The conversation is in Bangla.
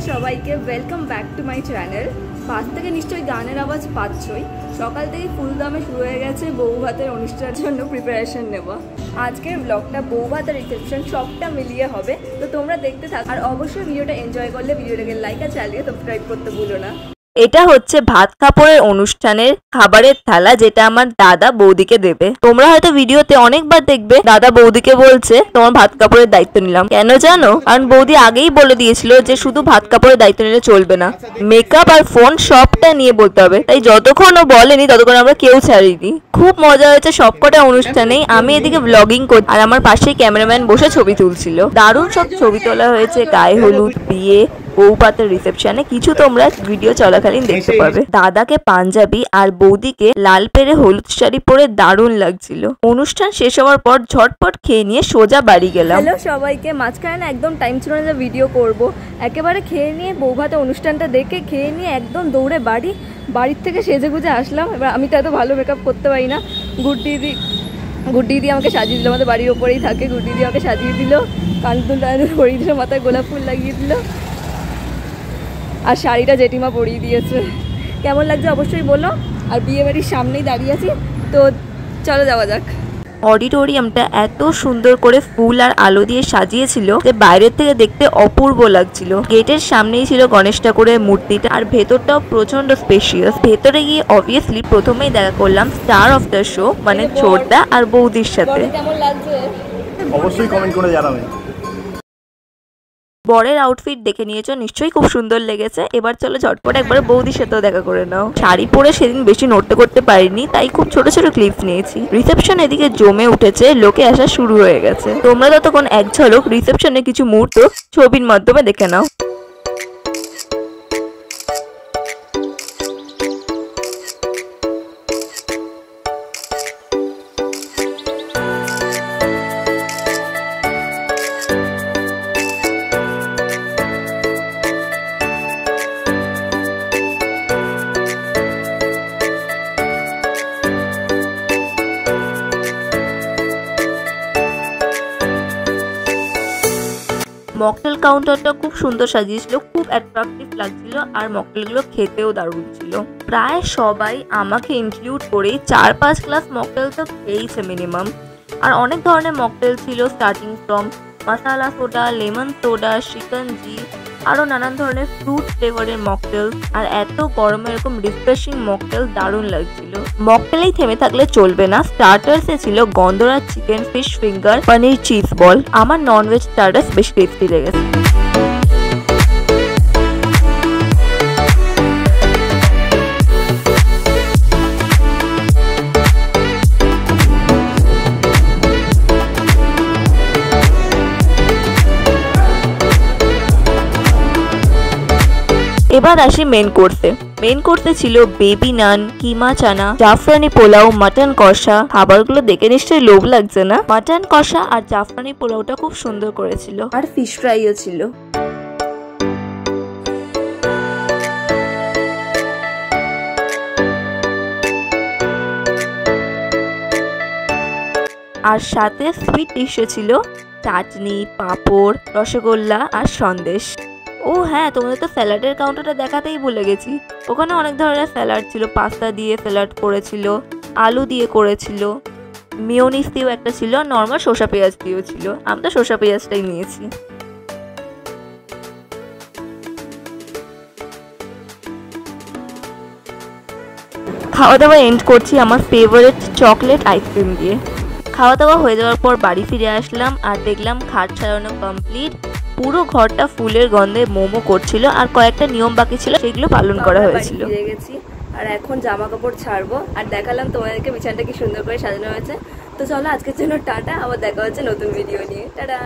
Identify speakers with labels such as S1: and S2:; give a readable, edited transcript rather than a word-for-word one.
S1: সবাইকে welcome back to my channel. পাশ থেকে নিশ্চয়ই গানের আওয়াজ পাচ্ছই। সকাল থেকে ফুল দামে শুরু হয়ে গেছে বউ ভাতের অনুষ্ঠানের জন্য প্রিপারেশন নেওয়া। আজকের ব্লগটা বউ ভাতের রিসেপশন সবটা মিলিয়ে হবে, তো তোমরা দেখতে থাকো। আর অবশ্যই ভিডিওটা এনজয় করলে ভিডিওটাকে লাইক আর চালিয়ে সাবস্ক্রাইব করতে ভুলো না। এটা হচ্ছে ভাত কাপড়ের অনুষ্ঠানের খাবারের থালা, যেটা আমার দাদা বৌদিকে দেবে। তোমরা হয়তো ভিডিওতে অনেকবার দেখবে দাদা বৌদিকে বলছে তোমার ভাত কাপড়ের দায়িত্ব নিলাম। কেন জানো? কারণ বৌদি আগেই বলে দিয়েছিল যে শুধু ভাত কাপড়ের দায়িত্ব নিলে চলবে না, মেকআপ আর ফোন সবটা নিয়ে বলতে হবে। তাই যতক্ষণ ও বলেনি ততক্ষণ আমরা কেউ ছাড়িনি। খুব মজা হয়েছে সবকটা অনুষ্ঠানেই। আমি এদিকে ব্লগিং করছি আর আমার পাশেই ক্যামেরাম্যান বসে ছবি তুলছিল। দারুণ সব ছবি তোলা হয়েছে, গায়ে হলুদ, বিয়ে, বউ ভাতের রিসেপশনে। কিছু তোমরা ভিডিও চলাকালীন দেখতে পাবে। দাদাকে পাঞ্জাবি আর বৌদিকে লাল পেরে হলুদ শাড়ি পরে দারুণ লাগছিল। অনুষ্ঠান শেষ হওয়ার পর ঝটপট খেয়ে নিয়ে সোজা বাড়ি গেলাম। হ্যালো সবাইকে, মাঝখানে না একদম টাইম ছিল না যে ভিডিও করব। একেবারে খেয়ে নিয়ে বউ ভাতের অনুষ্ঠানটা দেখে খেয়ে নিয়ে একদম দৌড়ে বাড়ির থেকে সেজে গুজে আসলাম। এবার আমি তো এত ভালো মেকআপ করতে পারি না। গুড্ডি দিদি আমাকে সাজিয়ে দিল, আমাদের বাড়ির ওপরেই থাকে। গুড্ডি দিদি আমাকে সাজিয়ে দিল, কানদুল পরিয়ে দিল, মাথায় গোলাপ ফুল লাগিয়ে দিল, আর শাড়িটা জেঠিমা পরিয়ে দিয়েছে। কেমন লাগছে অবশ্যই বলো। আর বিয়ে বাড়ির সামনেই দাঁড়িয়ে আছি, তো চলো যাওয়া যাক। অডিটোরিয়ামটা এত সুন্দর করে ফুল আর আলো দিয়ে সাজিয়েছিল যে বাইরের থেকে দেখতে অপূর্ব লাগছিল। গেটের সামনেই ছিল গণেশ ঠাকুরের মূর্তিটা, আর ভেতরটাও প্রচন্ড স্পেশিয়াস। ভেতরে গিয়ে অবভিয়াসলি প্রথমেই দেখা করলাম স্টার অফ দ্য শো মানে ছোটদা আর বৌদির সাথে। কেমন লাগছে
S2: অবশ্যই কমেন্ট করে জানাবেন।
S1: বরের আউটফিট দেখে নিয়েছো, নিশ্চয়ই খুব সুন্দর লেগেছে। এবার চলো ঝটপট একবার বৌদির সাথেও দেখা করে নাও। শাড়ি পরে সেদিন বেশি নড়তে করতে পারিনি, তাই খুব ছোট ছোট ক্লিপস নিয়েছি। রিসেপশন এদিকে জমে উঠেছে, লোকে আসা শুরু হয়ে গেছে। তোমরা ততক্ষণ এক ঝলক রিসেপশনে কিছু মুহূর্ত ছবির মাধ্যমে দেখে নাও। মকটেল কাউন্টারটা খুব সুন্দর সাজিয়েছিল, খুব অ্যাট্রাকটিভ লাগছিল, আর মকটেলগুলো খেতেও দারুণ ছিল। প্রায় সবাই আমাকে ইনক্লুড করে 4-5 গ্লাস মকটেল তো খেয়েছে মিনিমাম। আর অনেক ধরনের মকটেল ছিল, starting from masala soda, lemon soda, shikanji, আরও নানান ধরনের ফ্রুট ফ্লেভারের মকটেল। আর এত গরমে এরকম রিফ্রেশিং মকটেল দারুণ লাগছিল। মকটেলেই থেমে থাকলে চলবে না, স্টার্টার্সে ছিল গন্ধরাজ চিকেন, ফিশ ফিঙ্গার, পনির চিজ বল। আমার ননভেজ স্টার্টার্স বেশ টেস্টি লেগেছে। এবার আসি মেন কোর্সে। মেন কোর্সে ছিল বেবি নান, কিমা চানা, জাফরানি পোলাও, মাটন কষা। খাবারগুলো দেখে নিশ্চয়ই লোভ লাগছে না? মাটন কষা আর জাফরানি পোলাওটা খুব সুন্দর করেছিল, আর ফিশ ফ্রাইও ছিল। আর সাথে সুইট ডিশও ছিল, চাটনি, পাঁপড়, রসগোল্লা আর সন্দেশ। ও হ্যাঁ, তোমাদের তো স্যালাডের কাউন্টারটা দেখাতেই ভুলে গেছি। ওখানে অনেক ধরনের স্যালাড ছিল, পাস্তা দিয়ে স্যালাড করেছিল, আলু দিয়ে করেছিল, মিওনিস দিয়েও একটা ছিল, নর্মাল শসা পেঁয়াজ দিয়েও ছিল। আমরা শসা পেঁয়াজটাই নিয়েছি। খাওয়া দাওয়া এন্ড করছি আমার ফেভারিট চকলেট আইসক্রিম দিয়ে। খাওয়া দাওয়া হয়ে যাওয়ার পর বাড়ি ফিরে আসলাম আর দেখলাম খাট সাজানো কমপ্লিট। পুরো ঘরটা ফুলের গন্ধে মোমো করছিল, আর কয়েকটা নিয়ম বাকি ছিল, সেগুলো পালন করা হয়েছিল। আর এখন জামা কাপড় ছাড়বো, আর দেখালাম তোমাদেরকে বিছানাটা কি সুন্দর করে সাজানো হয়েছে। তো চলো আজকের জন্য টাটা, আবার দেখা হচ্ছে নতুন ভিডিও নিয়ে। টাটা।